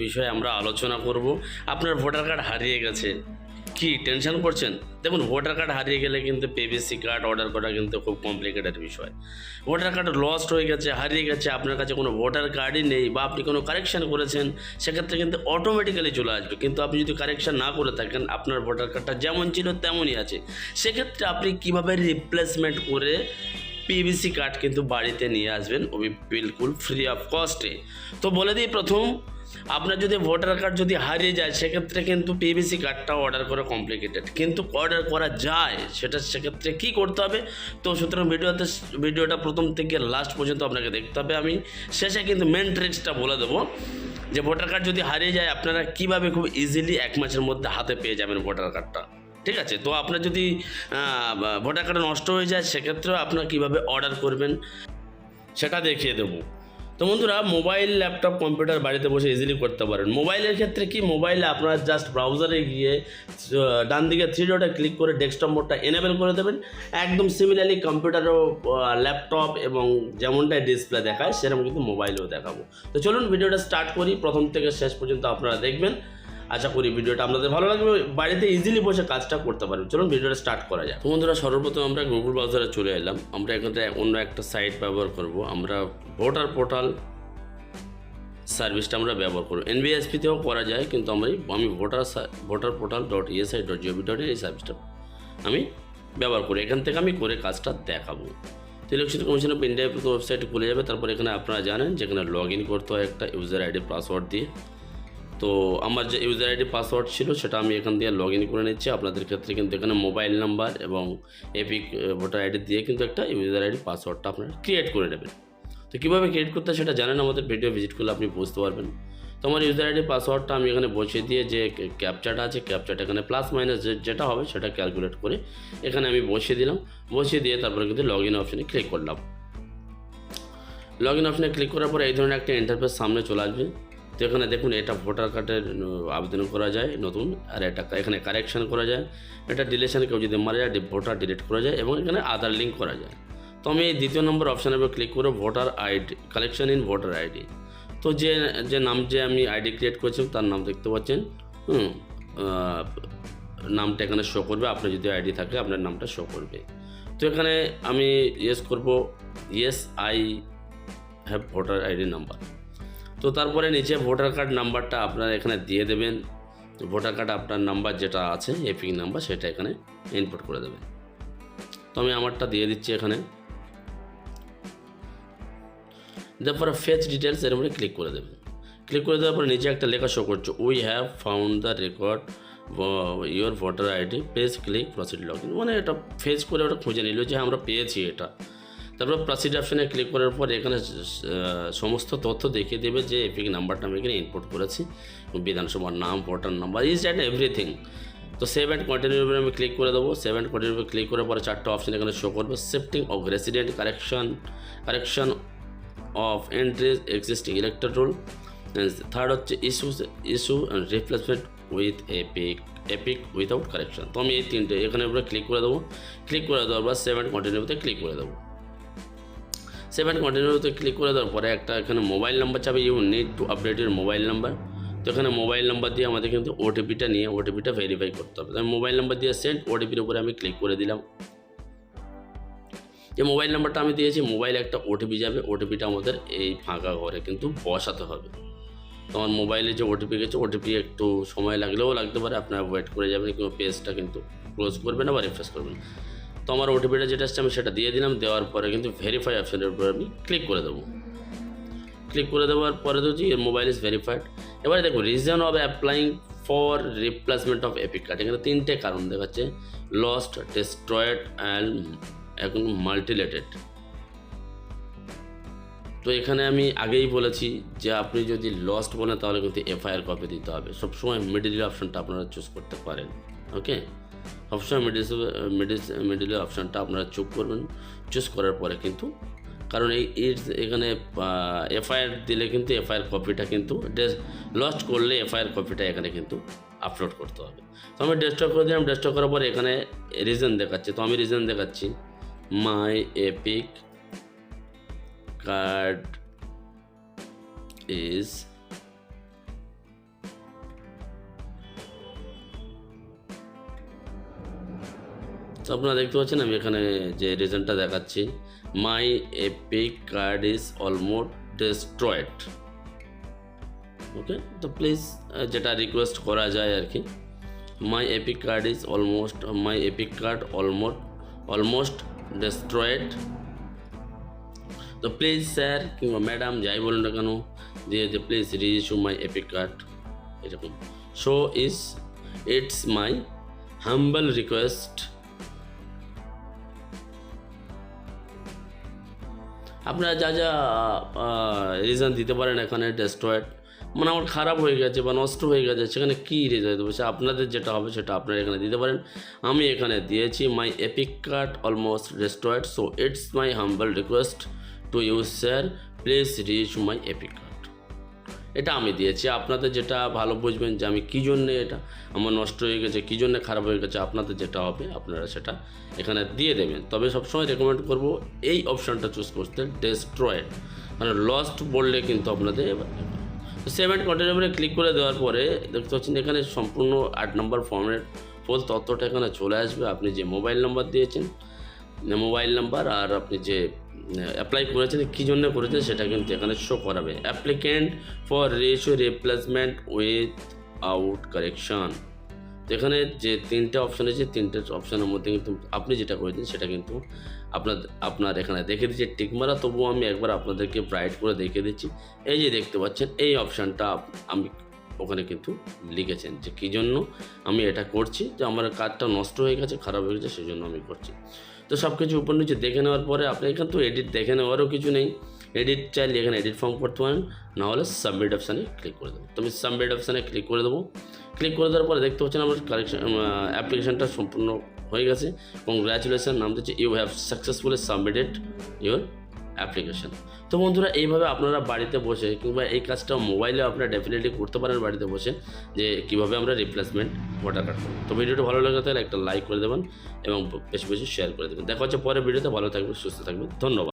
বিষয়ে আমরা আলোচনা করব। আপনার ভোটার কার্ড হারিয়ে গেছে, কি টেনশন করছেন? দেখুন, ভোটার কার্ড হারিয়ে গেলে কিন্তু পিভিসি কার্ড অর্ডার করা কিন্তু খুব কমপ্লিকেটেড বিষয়। ভোটার কার্ড লস্ট হয়ে গেছে, হারিয়ে গেছে, আপনার কাছে কোনো ভোটার কার্ডই নেই বা আপনি কোনো কারেকশান করেছেন, সেক্ষেত্রে কিন্তু অটোমেটিক্যালি চলে আসবে। কিন্তু আপনি যদি কারেকশান না করে থাকেন, আপনার ভোটার কার্ডটা যেমন ছিল তেমনই আছে, সেক্ষেত্রে আপনি কীভাবে রিপ্লেসমেন্ট করে পিভিসি কার্ড কিন্তু বাড়িতে নিয়ে আসবেন, ওই বিলকুল ফ্রি অফ কস্টে। তো বলে দিই, প্রথম আপনার যদি ভোটার কার্ড যদি হারিয়ে যায়, সেক্ষেত্রে কিন্তু পিভিসি কার্ডটা অর্ডার করা কমপ্লিকেটেড, কিন্তু অর্ডার করা যায়, সেক্ষেত্রে কী করতে হবে। তো সুতরাং ভিডিওটা প্রথম থেকে লাস্ট পর্যন্ত আপনাকে দেখতে হবে। আমি শেষে কিন্তু মেন ট্রিক্সটা বলে দেবো যে ভোটার কার্ড যদি হারিয়ে যায়, আপনারা কীভাবে খুব ইজিলি 1 মাসের মধ্যে হাতে পেয়ে যাবেন ভোটার কার্ডটা। ঠিক আছে? তো আপনার যদি ভোটার কার্ড নষ্ট হয়ে যায়, সেক্ষেত্রেও আপনারা কীভাবে অর্ডার করবেন সেটা দেখিয়ে দেবো। তো বন্ধুরা, মোবাইল, ল্যাপটপ, কম্পিউটার বাড়িতে বসে ইজিলি করতে পারেন। মোবাইলের ক্ষেত্রে কি, মোবাইলে আপনারা জাস্ট ব্রাউজারে গিয়ে ডান দিকে 3 ডটে ক্লিক করে ডেস্কটপ মোডটা এনেবেল করে দেবেন। একদম সিমিলারলি কম্পিউটারও, ল্যাপটপ এবং যেমনটাই ডিসপ্লে দেখায় সেরকম কিন্তু মোবাইলেও দেখাবো। তো চলুন ভিডিওটা স্টার্ট করি, প্রথম থেকে শেষ পর্যন্ত আপনারা দেখবেন। আশা করি ভিডিওটা আপনাদের ভালো লাগবে, বাড়িতে ইজিলি বসে কাজটা করতে পারবেন। চলুন ভিডিওটা স্টার্ট করা যায়। তো বন্ধুরা, সর্বপ্রথম আমরা গুগল ব্রাউজারে চলে এলাম। আমরা এখানে অন্য একটা সাইট ব্যবহার করব। আমরা ভোটার পোর্টাল সার্ভিসটা আমরা ব্যবহার করব। এনভিএসপিতেও করা যায়, কিন্তু আমি ভোটার পোর্টাল .esi.gov.in এই সার্ভিসটা আমি ব্যবহার করি। এখান থেকে আমি করে কাজটা দেখাবো। তো ইলেকশন কমিশন অফ ইন্ডিয়া ওয়েবসাইটে খুলে যাবে। তারপর এখানে আপনারা জানেন যেখানে লগ ইন করতে হয় একটা ইউজার আইডি পাসওয়ার্ড দিয়ে। তো আমার যে ইউজার আইডি পাসওয়ার্ড ছিল সেটা আমি এখান দিয়ে লগ ইন করে নিচ্ছি। আপনাদের ক্ষেত্রে কিন্তু এখানে মোবাইল নাম্বার এবং এপিক ভোটার আইডি দিয়ে কিন্তু একটা ইউজার আইডি পাসওয়ার্ডটা আপনারা ক্রিয়েট করে নেবেন। তো কীভাবে ক্রিয়েট করতে সেটা জানেন, আমাদের ভিডিও ভিজিট করলে আপনি বুঝতে পারবেন। তো আমার ইউজার আইডি পাসওয়ার্ডটা আমি এখানে বসিয়ে দিয়ে, যে ক্যাপচাটা আছে, ক্যাপচাটা এখানে প্লাস মাইনাস যেটা হবে সেটা ক্যালকুলেট করে এখানে আমি বসিয়ে দিলাম। বসিয়ে দিয়ে তারপরে কিন্তু লগ ইন অপশানে ক্লিক করলাম। লগ ইন অপশানে ক্লিক করার পরে এই ধরনের একটা ইন্টারফেস সামনে চলে আসবে। তো এখানে দেখুন, এটা ভোটার কার্ডের আবেদন করা যায় নতুন, আর এটা এখানে কারেকশান করা যায়, এটা ডিলেশন, কেউ যদি মারা যায় ভোটার ডিলিট করা যায়, এবং এখানে আধার লিঙ্ক করা যায়। তো আমি এই দ্বিতীয় নম্বর অপশানের উপর ক্লিক করে voter ID, collection in voter ID. তো যে নাম, যে আমি আইডি ক্রিয়েট করেছিলাম তার নাম দেখতে পাচ্ছেন, নামটা এখানে শো করবে। আপনার যদি আইডি থাকে আপনার নামটা শো করবে। তো এখানে আমি ইয়েস করব, yes I have voter ID number. তো তারপরে নিচে ভোটার কার্ড নাম্বারটা আপনারা এখানে দিয়ে দেবেন। ভোটার কার্ড আপনার নাম্বার যেটা আছে, এপিক নাম্বার, সেটা এখানে ইনপুট করে দেবেন। তো আমি আমারটা দিয়ে দিচ্ছি এখানে। তারপরে ফেচ ডিটেলস এর উপরে ক্লিক করে দেবেন। ক্লিক করে দেওয়ার পরে নিচে একটা লেখা শো করছে, we have found the record your voter ID, please click proceed log in. মানে এটা ফেচ করে ওটা খুঁজে নিল যে আমরা পেয়েছি এটা। তারপর প্রসিড অপশানে ক্লিক করার পর এখানে সমস্ত তথ্য দেখিয়ে দেবে যে এপিক নাম্বারটা আমি এখানে ইনপুট করেছি, বিধানসভার নাম, voter number, is that everything. তো সেভ অ্যান্ড কন্টিনিউর উপরে আমি ক্লিক করে দেবো। সেভ অ্যান্ড কন্টিনিউর উপরে ক্লিক করার পরে 4টা অপশান এখানে শো করবে, shifting of resident, correction of entries existing elector roll, third হচ্ছে issue and replacement with EPIC without correction. তো আমি এই 3টে এখানে উপরে ক্লিক করে দেবো। ক্লিক করে দেওয়ার পর সেভ অ্যান্ড কন্টিনিউতে ক্লিক করে দেবো। সেভ অ্যান্ড কন্টিনিউতে ক্লিক করে দেওয়ার পরে একটা এখানে মোবাইল নাম্বার চাবে, you need to update your mobile number. তো এখানে মোবাইল নাম্বার দিয়ে আমাদের কিন্তু ওটিপিটা ভেরিফাই করতে হবে। তাই মোবাইল নাম্বার দিয়ে সেন্ড ওটিপির উপরে আমি ক্লিক করে দিলাম। যে মোবাইল নাম্বারটা আমি দিয়েছি, মোবাইলে একটা ওটিপি যাবে, ওটিপিটা আমাদের এই ফাঁকা ঘরে কিন্তু বসাতে হবে। তো আমার মোবাইলে যে ওটিপি গেছে, ওটিপি একটু সময় লাগলেও লাগতে পারে, আপনারা ওয়েট করে যাবেন, কিন্তু পেজটা কিন্তু ক্লোজ করবেন না বা রিফ্রেশ করবেন। তো আমার ওটিপিটা যেটা আসছে আমি সেটা দিয়ে দিলাম। দেওয়ার পরে কিন্তু ভেরিফাই অপশানের উপরে আমি ক্লিক করে দেবো। ক্লিক করে দেওয়ার পরে দেখছি এর মোবাইল ইজ ভেরিফাইড। এবারে দেখো, reason of applying for replacement of epic card, এখানে 3টে কারণ দেখাচ্ছে, লস্ট, ডিস্ট্রয়েড অ্যান্ড এখন মাল্টিলেটেড। তো এখানে আমি আগেই বলেছি যে আপনি যদি লস্ট বলেন তাহলে কিন্তু এফআইআর কপি দিতে হবে। সবসময় মিডিল অপশানটা আপনারা চুজ করতে পারেন। ওকে, সবসময় মিডিল অপশানটা আপনারা চুজ করার পরে কিন্তু, কারণ এখানে এফআইআর দিলে কিন্তু এফআইআর কপিটা কিন্তু লস্ট করলে এফআইআর কপিটা এখানে কিন্তু আপলোড করতে হবে। তো আমি ডেস্কটপ করে দিলাম। ডেস্কটপ করার পরে এখানে রিজন দেখাচ্ছে, তো আমি রিজন দেখাচ্ছি, মাই এপিক কার্ড is তো আপনারা দেখতে পাচ্ছেন আমি এখানে যে রিজনটা দেখাচ্ছি, my EPIC card is almost destroyed. Okay, তো প্লিজ যেটা রিকোয়েস্ট করা যায় আর কি, my EPIC card almost destroyed. তো প্লিজ স্যার কিংবা ম্যাডাম যাই বলুন না কেন দিয়ে যে please reissue my EPIC card এরকম। So it's my humble request. আপনারা যা যা রিজন দিতে পারেন এখানে, ডেস্ট্রয়েড মানে আমার খারাপ হয়ে গেছে বা নষ্ট হয়ে গেছে, সেখানে কী রিজন দেবো সে আপনাদের যেটা হবে সেটা আপনারা এখানে দিতে পারেন। আমি এখানে দিয়েছি my EPIC card almost destroyed, so it's my humble request to you sir please reissue my EPIC card. এটা আমি দিয়েছি, আপনাদের যেটা ভালো বুঝবেন যে আমি কী জন্যে এটা আমার নষ্ট হয়ে গেছে, কী জন্যে খারাপ হয়ে গেছে, আপনাদের যেটা হবে আপনারা সেটা এখানে দিয়ে দেবেন। তবে সবসময় রেকমেন্ড করব এই অপশানটা চুজ করতে, ডেস্ট্রয়েড মানে লস্ট বললে কিন্তু আপনাদের সেভ অ্যান্ড কন্টিনিউ করে ক্লিক করে দেওয়ার পরে দেখতে পাচ্ছেন এখানে সম্পূর্ণ 8 নম্বর ফর্মের ফুল তথ্যটা এখানে চলে আসবে। আপনি যে মোবাইল নাম্বার দিয়েছেন, মোবাইল নাম্বার আর আপনি যে অ্যাপ্লাই করেছেন কী জন্য করেছেন সেটা কিন্তু এখানে শো করাবে। Applicant for ratio replacement with out correction. তো এখানে যে 3টে অপশান আছে, 3টে অপশানের মধ্যে কিন্তু আপনি যেটা করেছেন সেটা কিন্তু আপনার এখানে দেখে দিচ্ছে টিকমারা। তবুও আমি একবার আপনাদেরকে ব্রাইট করে দেখিয়ে দিচ্ছি। এই যে দেখতে পাচ্ছেন এই অপশানটা আমি ওখানে কিন্তু লিখেছেন যে কী জন্য আমি এটা করছি, যে আমার কার্ডটা নষ্ট হয়ে গেছে, খারাপ হয়ে গেছে, সেই জন্য আমি করছি। তো সব কিছু উপর নিচে দেখে নেওয়ার পরে আপনি এখানে তো এডিট দেখে নেওয়ারও কিছু নেই, এডিট চাইলে এখানে এডিট ফর্ম করতে পারেন, নাহলে সাবমিট অপশানে ক্লিক করে দেবো। তো আমি সাবমিট অপশানে ক্লিক করে দেবো। ক্লিক করে দেওয়ার পরে দেখতে পাচ্ছেন আমার অ্যাপ্লিকেশানটা সম্পূর্ণ হয়ে গেছে। কংগ্র্যাচুলেশন নাম দিচ্ছে, you have successfully submitted your application. তো বন্ধুরা এইভাবে আপনারা বাড়িতে বসে কিংবা এই কাজটা মোবাইলে আপনারা ডেফিনেটলি করতে পারেন বাড়িতে বসে, যে কীভাবে আমরা রিপ্লেসমেন্ট ভোটার কার্ড করব। তো ভিডিওটা ভালো লাগে তাহলে একটা লাইক করে দেবেন এবং বেশি বেশি শেয়ার করে দেবেন। দেখা হচ্ছে পরের ভিডিওতে। ভালো থাকবেন, সুস্থ থাকবেন, ধন্যবাদ।